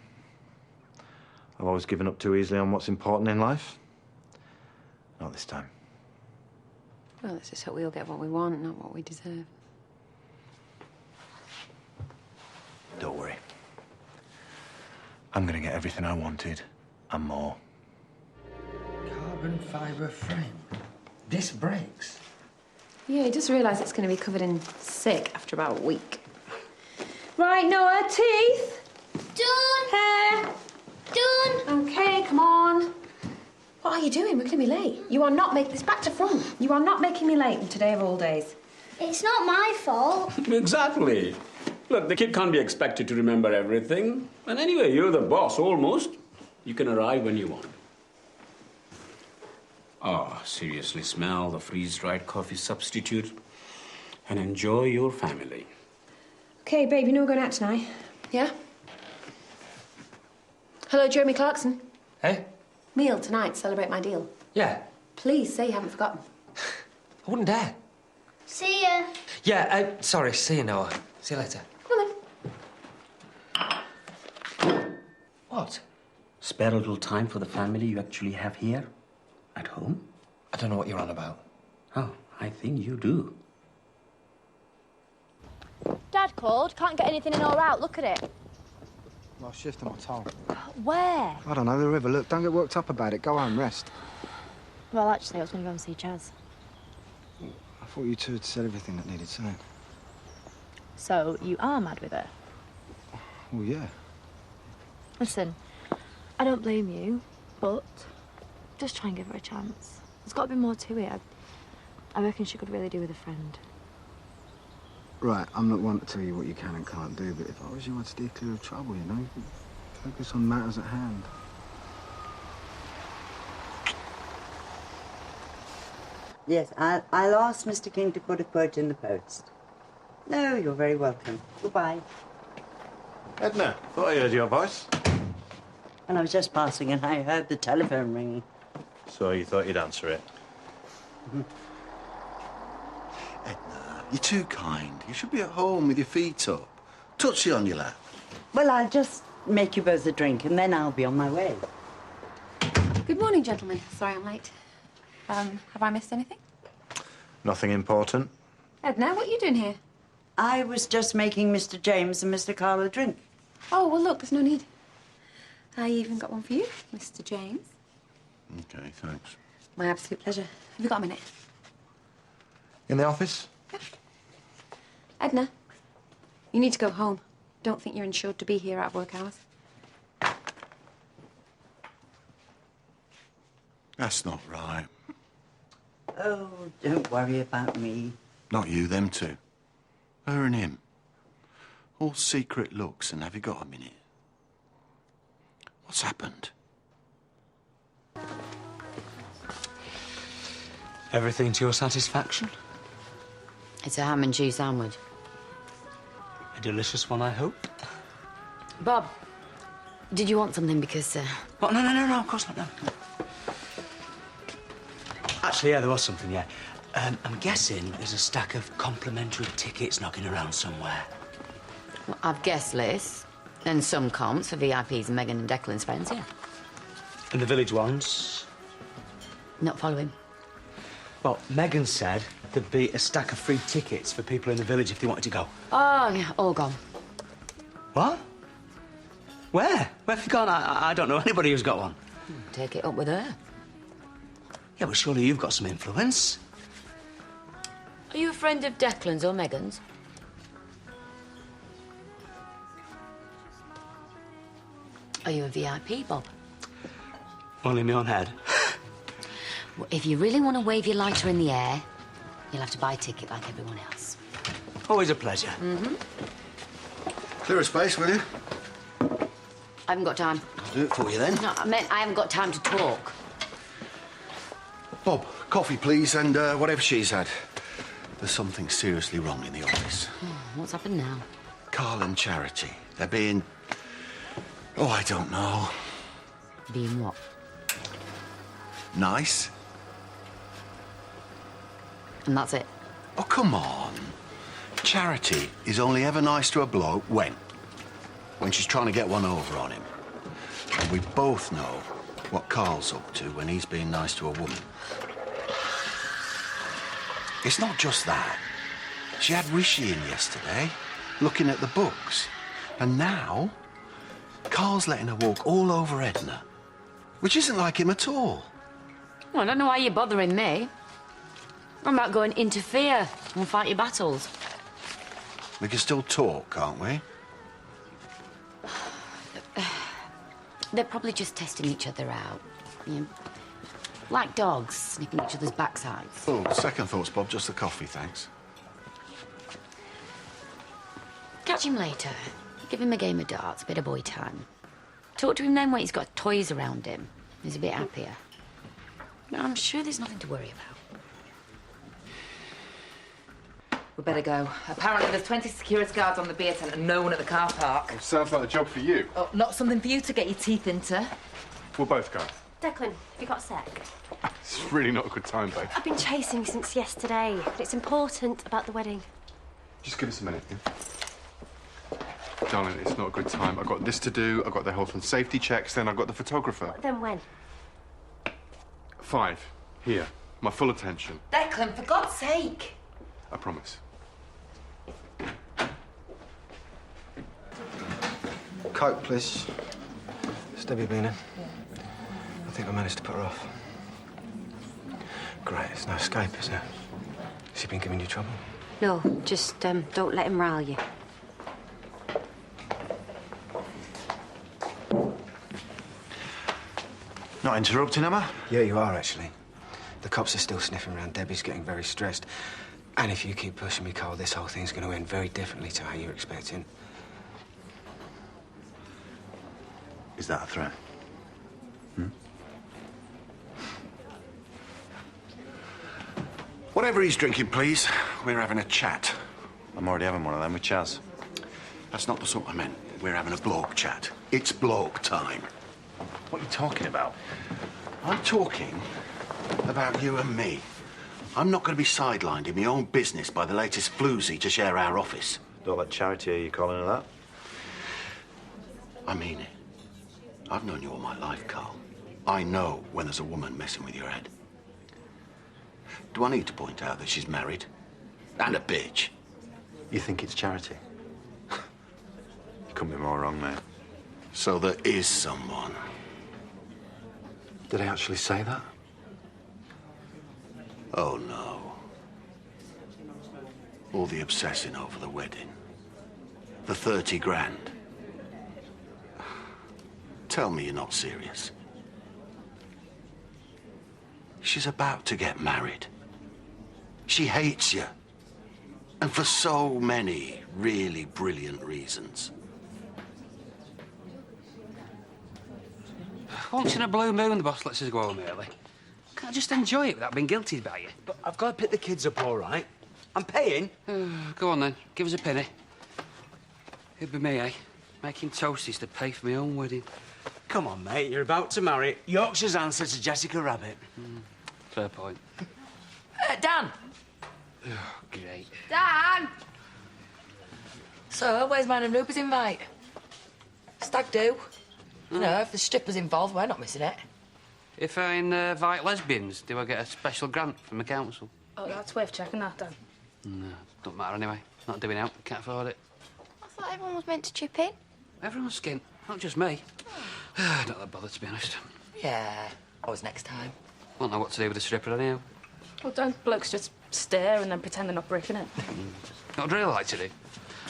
I've always given up too easily on what's important in life. Not this time. Well, let's just hope we all get what we want, not what we deserve. Don't worry. I'm gonna get everything I wanted and more. Carbon fibre frame. This breaks. Yeah, he does realise it's going to be covered in sick after about a week. Right, Noah, teeth. Done. Hair. Done. OK, come on. What are you doing? We're going to be late. You are not making this back to front. You are not making me late on today of all days. It's not my fault. Exactly. Look, the kid can't be expected to remember everything. And anyway, you're the boss, almost. You can arrive when you want. Oh, seriously, smell the freeze-dried coffee substitute and enjoy your family. OK, babe, you know we're going out tonight. Yeah? Hello, Jeremy Clarkson. Hey? Meal tonight, celebrate my deal. Yeah. Please say you haven't forgotten. I wouldn't dare. See ya. Yeah, sorry. See you, Noah. See you later. Come on. What? Spare a little time for the family you actually have here at home? I don't know what you're on about. Oh, I think you do. Dad called. Can't get anything in or out. Look at it. Last shift on my towel. Where? I don't know, the river. Look, don't get worked up about it. Go home, rest. Well, actually, I was going to go and see Chaz. I thought you two had said everything that needed saying. So, you are mad with her? Well, yeah. Listen, I don't blame you, but just try and give her a chance. There's got to be more to it. I reckon she could really do with a friend. Right, I'm not one to tell you what you can and can't do, but if I was you, I'd steer clear of trouble, you know? Focus on matters at hand. Yes, I'll ask Mr. King to put a quote in the post. No, you're very welcome. Goodbye. Edna, thought I heard your voice. And I was just passing and I heard the telephone ring. So you thought you'd answer it? Edna, you're too kind. You should be at home with your feet up. Touchy on your lap. Well, I'll just make you both a drink and then I'll be on my way. Good morning, gentlemen. Sorry I'm late. Have I missed anything? Nothing important? Edna, what are you doing here? I was just making Mr. James and Mr. Carl a drink. Oh, well, look, there's no need. I even got one for you, Mr. James. OK, thanks. My absolute pleasure. Have you got a minute? In the office? Edna, you need to go home. Don't think you're insured to be here out of work hours. That's not right. Oh, don't worry about me. Not you, them two. Her and him. All secret looks, and have you got a minute? What's happened? Everything to your satisfaction? It's a ham and cheese sandwich. A delicious one, I hope. Bob, did you want something because... Oh, no, of course not, no. Actually, yeah, there was something, yeah. I'm guessing there's a stack of complimentary tickets knocking around somewhere. Well, I've guest lists and some comps for VIPs and Megan and Declan's friends, yeah. And the village ones? Not following. Well, Megan said there'd be a stack of free tickets for people in the village if they wanted to go. Oh, yeah, all gone. What? Where? Where have you gone? I don't know anybody who's got one. Take it up with her. Yeah, but surely you've got some influence. Are you a friend of Declan's or Megan's? Are you a VIP, Bob? Only in my own head. Well, if you really want to wave your lighter in the air, you'll have to buy a ticket like everyone else. Always a pleasure. Mm-hmm. Clear a space, will you? I haven't got time. I'll do it for you then. No, I meant I haven't got time to talk. Bob, coffee, please, and whatever she's had. There's something seriously wrong in the office. What's happened now? Carl and Charity, they're being... Oh, I don't know. Being what? Nice. And that's it? Oh, come on. Charity is only ever nice to a bloke when? When she's trying to get one over on him. And we both know what Carl's up to when he's being nice to a woman. It's not just that. She had Rishi in yesterday, looking at the books. And now, Carl's letting her walk all over Edna, which isn't like him at all. Well, I don't know why you're bothering me. I'm not going to interfere and fight your battles. We can still talk, can't we? They're probably just testing each other out. You know, like dogs, sniffing each other's backsides. Oh, second thoughts, Bob. Just the coffee, thanks. Catch him later. Give him a game of darts, bit of boy time. Talk to him then when he's got toys around him. He's a bit happier. No, I'm sure there's nothing to worry about. We better go. Apparently there's 20 security guards on the beer tent and no one at the car park. Sounds like a job for you. Oh, not something for you to get your teeth into. We'll both go. Declan, have you got a sec? It's really not a good time, babe. I've been chasing you since yesterday. It's important about the wedding. Just give us a minute, yeah? Darling, it's not a good time. I've got this to do, I've got the health and safety checks, then I've got the photographer. Then when? 5. Here. My full attention. Declan, for God's sake. I promise. Coke, please. Has Debbie been in? I think I managed to put her off. Great, it's no escape, is it? Has he been giving you trouble? No, just don't let him rile you. Not interrupting, am I? Yeah, you are, actually. The cops are still sniffing around. Debbie's getting very stressed. And if you keep pushing me, Carl, this whole thing's going to end very differently to how you're expecting. Is that a threat? Whatever he's drinking, please. We're having a chat. I'm already having one of them with Chaz. That's not the sort I meant. We're having a bloke chat. It's bloke time. What are you talking about? I'm talking about you and me. I'm not going to be sidelined in my own business by the latest floozy to share our office. Don't let Charity hear you calling her that. I mean it. I've known you all my life, Carl. I know when there's a woman messing with your head. Do I need to point out that she's married? And a bitch? You think it's Charity? You couldn't be more wrong, mate. So there is someone. Did I actually say that? Oh, no. All the obsessing over the wedding. The 30 grand. Tell me you're not serious. She's about to get married. She hates you. And for so many really brilliant reasons. Once in a blue moon, the boss lets us go home early. Can't I just enjoy it without being guilted by you? But I've got to pick the kids up, all right? I'm paying. Go on, then. Give us a penny. It'd be me, eh? Making toasties to pay for my own wedding. Come on, mate. You're about to marry Yorkshire's answer to Jessica Rabbit. Fair point. Dan! Oh, great. Dan! So, where's mine and Rupert's invite? Stag do. You know, if there's strippers involved, we're not missing it. If I invite lesbians, do I get a special grant from the council? Oh, that's worth checking that, then. No, don't matter anyway. Not doing out, can't afford it. I thought everyone was meant to chip in. Everyone's skint, not just me. Not that bothered, to be honest. Yeah, always next time. Won't know what to do with a stripper anyhow. Well, don't blokes just stare and then pretend they're not breaking it? What I'd really like to do,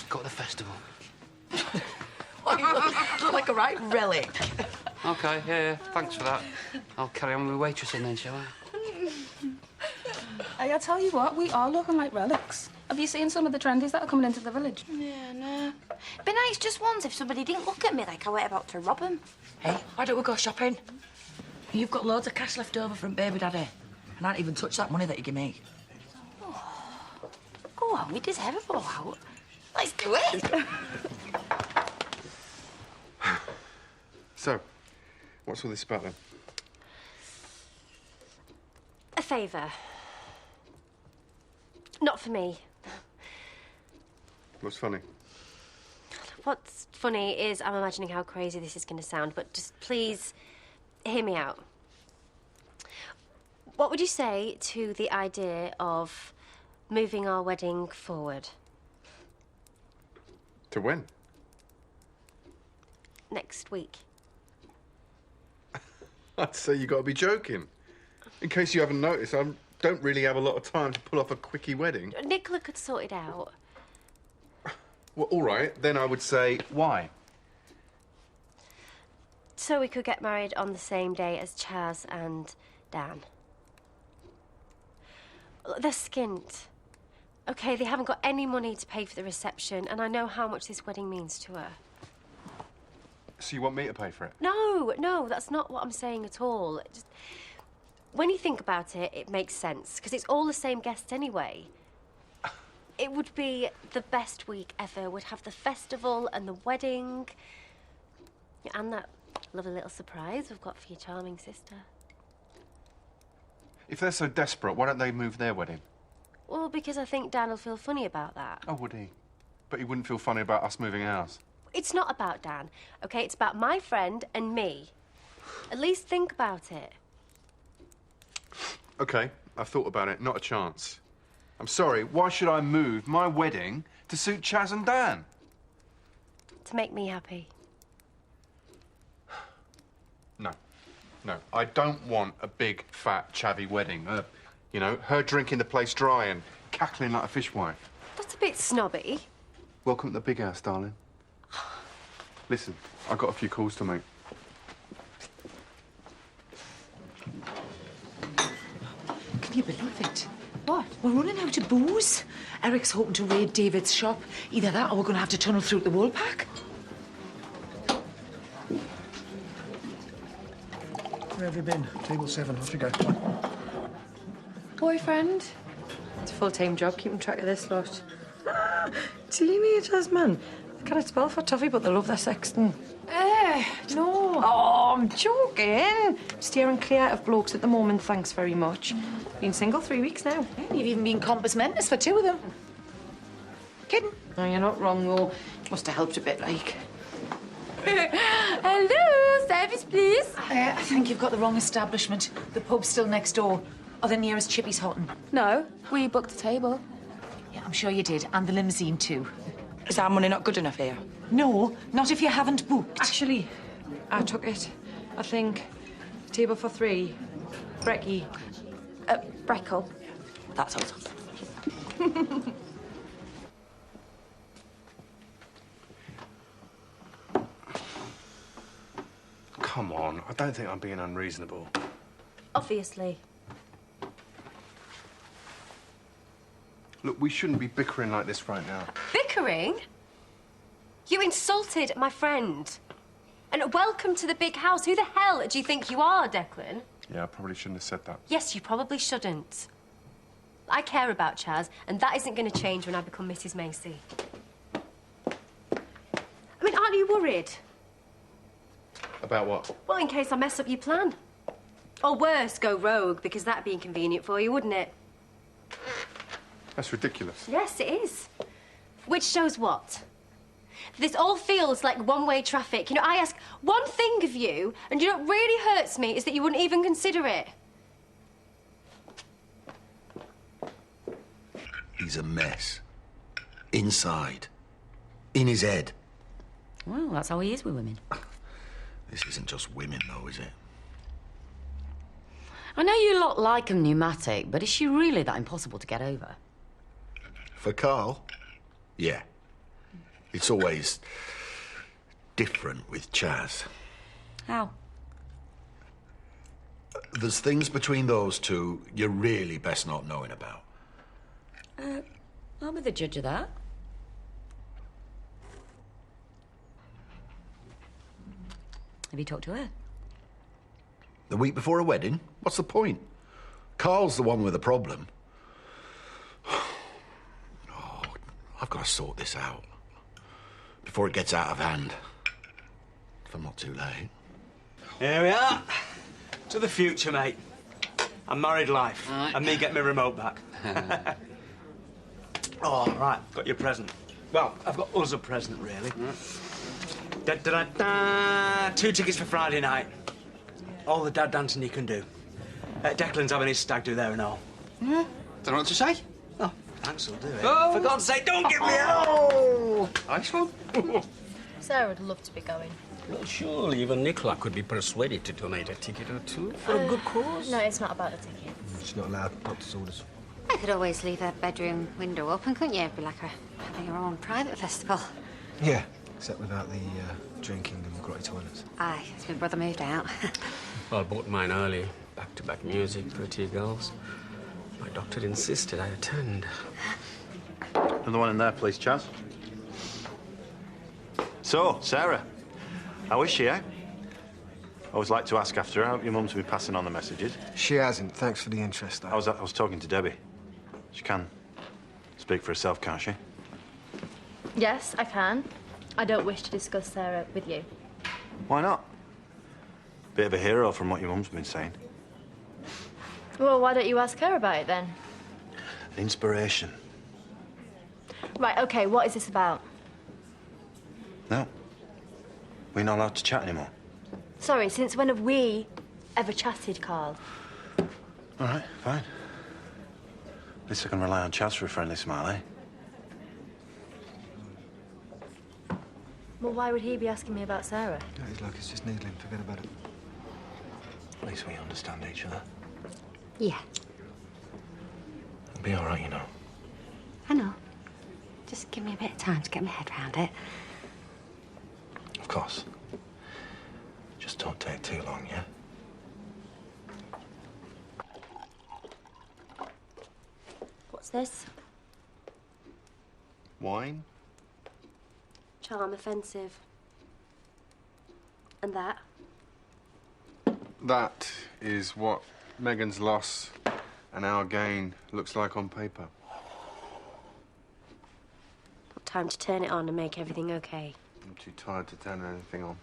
go to the festival. You look like a right relic. OK, yeah, thanks for that. I'll carry on with waitressing then, shall I? Hey, I tell you what, we are looking like relics. Have you seen some of the trendies that are coming into the village? Yeah, no. Be nice just once if somebody didn't look at me like I were about to rob them. Hey, why don't we go shopping? You've got loads of cash left over from baby daddy. And I ain't even touched that money that you give me. Go on, we deserve a blowout. Let's do it. So, what's all this about then? A favour. Not for me. What's funny? What's funny is I'm imagining how crazy this is going to sound, but just please hear me out. What would you say to the idea of moving our wedding forward? To when? Next week. I'd say you got to be joking. In case you haven't noticed, I don't really have a lot of time to pull off a quickie wedding. Nicola could sort it out. Well, all right, then I would say, why? So we could get married on the same day as Chaz and Dan. They're skint. OK, they haven't got any money to pay for the reception, and I know how much this wedding means to her. So you want me to pay for it? No, that's not what I'm saying at all. Just, when you think about it, it makes sense, because it's all the same guests anyway. It would be the best week ever. We'd have the festival and the wedding, and that lovely little surprise we've got for your charming sister. If they're so desperate, why don't they move their wedding? Well, because I think Dan will feel funny about that. Oh, would he? But he wouldn't feel funny about us moving ours. It's not about Dan, OK? It's about my friend and me. At least think about it. OK, I've thought about it. Not a chance. I'm sorry, why should I move my wedding to suit Chaz and Dan? To make me happy. No, I don't want a big, fat, chavvy wedding. You know, her drinking the place dry and cackling like a fishwife. That's a bit snobby. Welcome to the big house, darling. Listen, I've got a few calls to make. Can you believe it? What? We're running out of booze. Eric's hoping to raid David's shop. Either that or we're going to have to tunnel through the wool pack. Where have you been? Table 7, off you go. Boyfriend? It's a full-time job keeping track of this lot. Teenagers, man. They can't spell for toffee, but they love their sexting. No. Oh, I'm joking. Steering clear of blokes at the moment, thanks very much. Been single 3 weeks now. Yeah, you've even been compass mentis for 2 of them. Kidding? No, you're not wrong, though. Must have helped a bit, like. Hello, service, please. I think you've got the wrong establishment. The pub's still next door. Or the nearest chippy's Hotton. No, we booked a table. Yeah, I'm sure you did. And the limousine, too. Is our money not good enough here? No, not if you haven't booked. Actually, I took it. I think. Table for 3. Brekkie. Breckle. That's us. Come on, I don't think I'm being unreasonable. Obviously. Look, we shouldn't be bickering like this right now. Bickering? You insulted my friend. And welcome to the big house. Who the hell do you think you are, Declan? Yeah, I probably shouldn't have said that. Yes, you probably shouldn't. I care about Chaz, and that isn't going to change when I become Mrs. Macy. I mean, aren't you worried? About what? Well, in case I mess up your plan. Or worse, go rogue, because that'd be inconvenient for you, wouldn't it? That's ridiculous. Yes, it is. Which shows what? This all feels like one-way traffic. You know, I ask one thing of you, and you know what really hurts me is that you wouldn't even consider it. He's a mess. Inside. In his head. Well, that's how he is with women. This isn't just women, though, is it? I know you lot like 'em pneumatic, but is she really that impossible to get over? For Carl? Yeah. It's always different with Chaz. How? There's things between those two you're really best not knowing about. I'll be the judge of that. Have you talked to her? The week before a wedding? What's the point? Carl's the one with the problem. Oh, I've got to sort this out before it gets out of hand. If I'm not too late. Here we are. To the future, mate. A married life. And me get my remote back. Oh, right. Got your present. Well, I've got us a present, really. Da-da-da-da. 2 tickets for Friday night. All the dad dancing you can do. Declan's having his stag do there and all. Don't know what to say. Oh, thanks, will do it. Oh. For God's sake, don't give me a... Nice one. Sarah would love to be going. Well, surely even Nicola could be persuaded to donate a ticket or two for a good cause. No, it's not about the ticket. She's not allowed doctor's orders. I could always leave her bedroom window open, couldn't you? It'd be like having your own private festival. Yeah, except without the drinking and the grotty toilets. Aye, as my brother moved out. Well, I bought mine early. Back-to-back music, pretty girls. My doctor insisted I attend. Another one in there, please, Chaz. So, Sarah, how is she, eh? I always like to ask after her. I hope your mum's been passing on the messages. She hasn't. Thanks for the interest, though. I was talking to Debbie. She can speak for herself, can't she? Yes, I can. I don't wish to discuss Sarah with you. Why not? Bit of a hero from what your mum's been saying. Well, why don't you ask her about it then? Inspiration. Right, OK, what is this about? No. We're not allowed to chat anymore. Sorry, since when have we ever chatted, Carl? All right, fine. At least I can rely on Chaz for a friendly smile, eh? Well, why would he be asking me about Sarah? Yeah, he's like, it's just needling. Forget about it. At least we understand each other. Yeah, It'll be all right, you know. I know. Just give me a bit of time to get my head round it. Of course. Just don't take too long, yeah? What's this? Wine? Charm offensive. And that? That is what Megan's loss and our gain looks like on paper. Not time to turn it on and make everything okay. I'm too tired to turn anything on.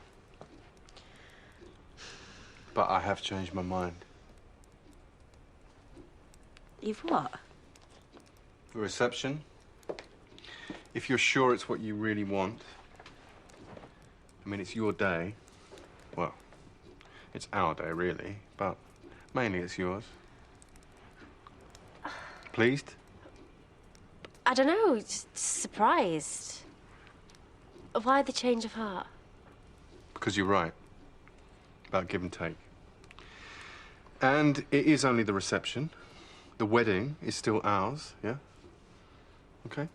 But I have changed my mind. You've what? The reception. If you're sure it's what you really want, I mean, it's your day. Well, it's our day, really, but mainly it's yours. Pleased? I don't know, just surprised. Why the change of heart? Because you're right. About give and take. And it is only the reception. The wedding is still ours, yeah? Okay?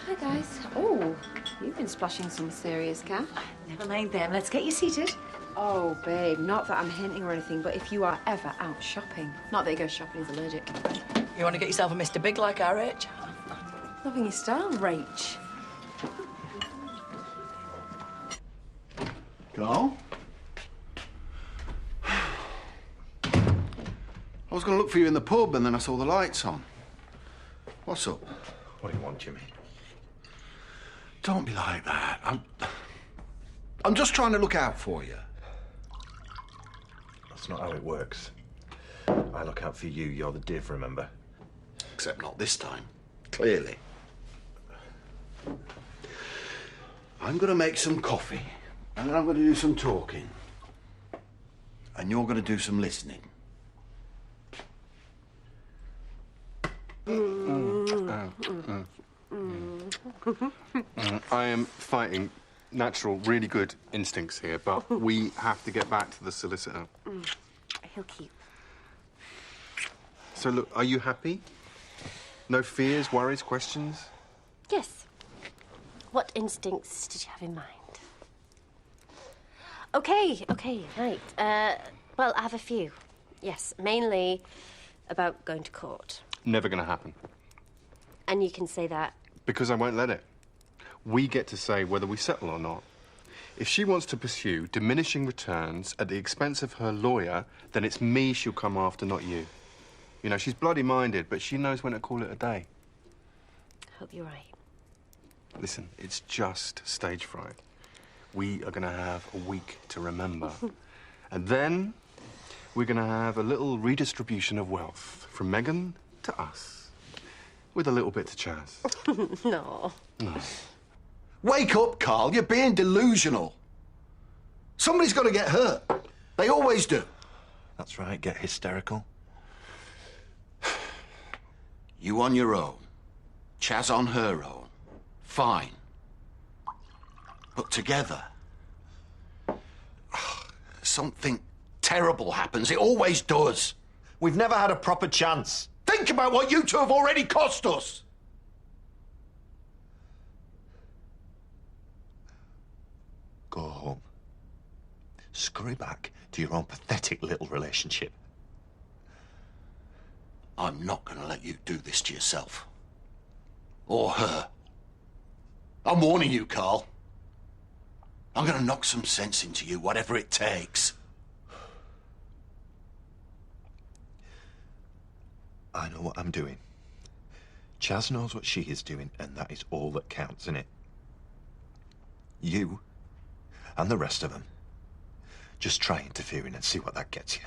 Hi, guys. Oh, you've been splashing some serious cash. Never mind them. Let's get you seated. Oh, babe, not that I'm hinting or anything, but if you are ever out shopping, not that you go shopping, he's allergic. You want to get yourself a Mr. Big like our Rach? Loving your style, Rach. Carl? I was going to look for you in the pub and then I saw the lights on. What's up? What do you want, Jimmy? Don't be like that. I'm just trying to look out for you. That's not how it works. I look out for you. You're the div, remember? Except not this time. Clearly. I'm going to make some coffee, and then I'm going to do some talking. And you're going to do some listening. I am fighting natural, really good instincts here, but we have to get back to the solicitor. He'll keep. So, look, are you happy? No fears, worries, questions? Yes. What instincts did you have in mind? Okay, right. Well, I have a few. Yes, mainly about going to court. Never going to happen. And you can say that. Because I won't let it. We get to say whether we settle or not. If she wants to pursue diminishing returns at the expense of her lawyer, then it's me she'll come after, not you. You know, she's bloody-minded, but she knows when to call it a day. Hope you're right. Listen, it's just stage fright. We are going to have a week to remember. And then we're going to have a little redistribution of wealth from Meghan to us, with a little bit to Chaz. No. No. Wake up, Carl. You're being delusional. Somebody's got to get hurt. They always do. That's right, get hysterical. You on your own. Chaz on her own. Fine. But together, something terrible happens. It always does. We've never had a proper chance. Think about what you two have already cost us. Go home. Scurry back to your own pathetic little relationship. I'm not going to let you do this to yourself. Or her. I'm warning you, Carl. I'm going to knock some sense into you, whatever it takes. I know what I'm doing. Chaz knows what she is doing, and that is all that counts, isn't it? You and the rest of them just try interfering and see what that gets you.